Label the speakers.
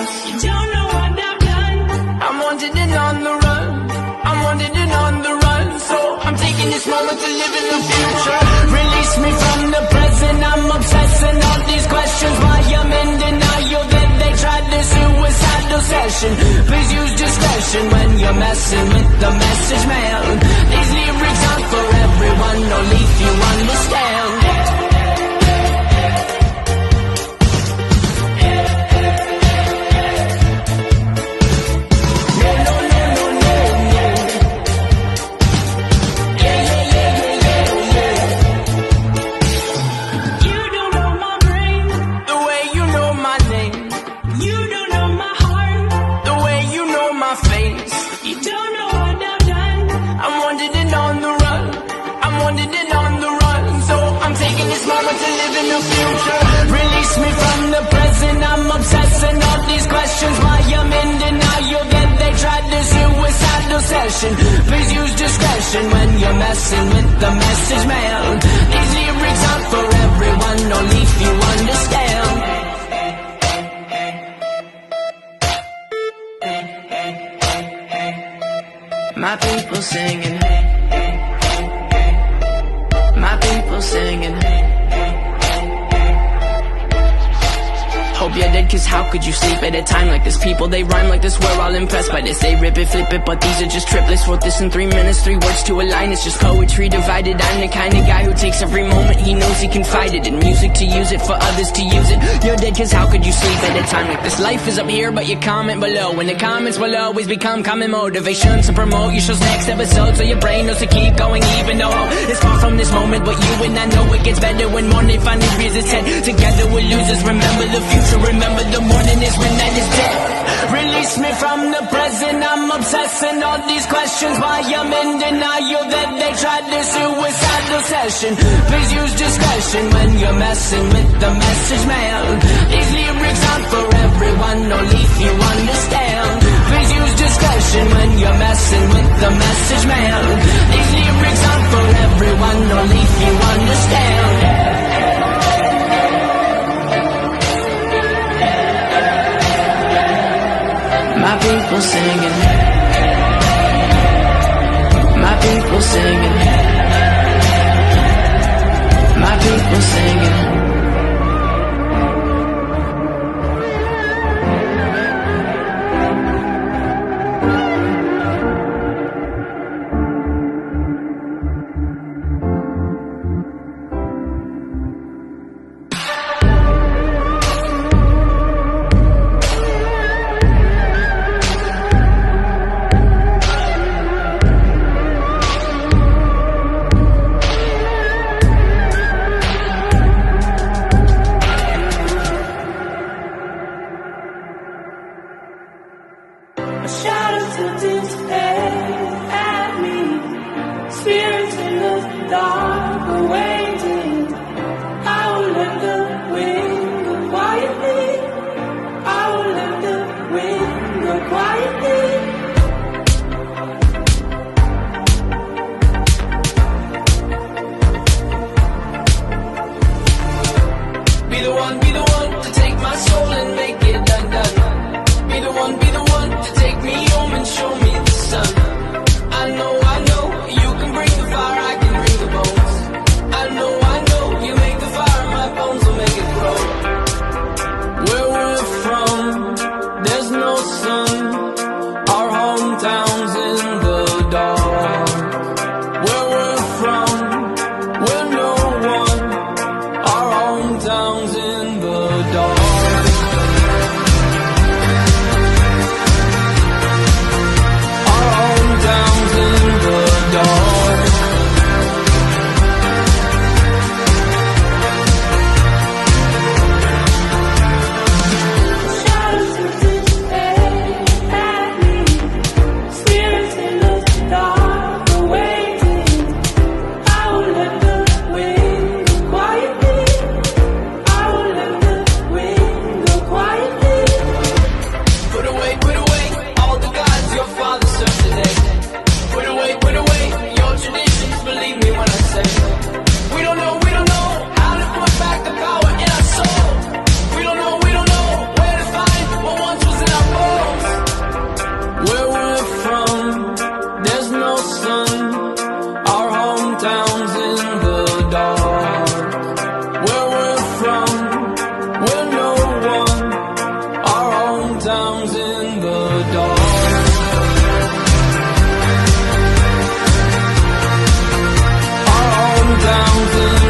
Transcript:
Speaker 1: You don't know what I've done. I'm wanted and on the run. I'm wanted and on the run. So I'm taking this moment to live in the future. Release me from the present. I'm obsessing all these questions. Why I'm in denial that they tried this suicidal session. Please use discretion when you're messing with the message man. These lyrics aren't for everyone, only if you understand. Release me from the present. I'm obsessing all these questions. Why I'm in denial that they tried this suicidal session. Please use discretion when you're messing with the message man. These lyrics aren't for everyone, only if you understand. My people singing, my people singing. Hope you're dead, cause how could you sleep at a time like this? People, they rhyme like this, we're all impressed by this. They rip it, flip it, but these are just triplets. Wrote this in 3 minutes, 3 words to a line. It's just poetry divided. I'm the kind of guy who takes every moment he knows he can fight it. In music to use it, for others to use it. You're dead, cause how could you sleep at a time like this? Life is up here, but you comment below. And the comments will always become common motivation to promote your show's next episode. So your brain knows to keep going even though it's far from this moment. But you and I know it gets better when morning finally rears its head. Together we're losers, remember the future. Remember the morning is when night is dead. Release me from the present. I'm obsessing all these questions. Why I'm in denial that they tried this suicidal session. Please use discretion when you're messing with the message man. These lyrics aren't for everyone, only if you understand. Please use discretion when you're messing with the message man. These lyrics aren't for everyone, only if you understand. My people singing, my people singing, my people singing. Show me the sun. I know, you can bring the fire, I can bring the bones.
Speaker 2: sounds in the dark. All the downs in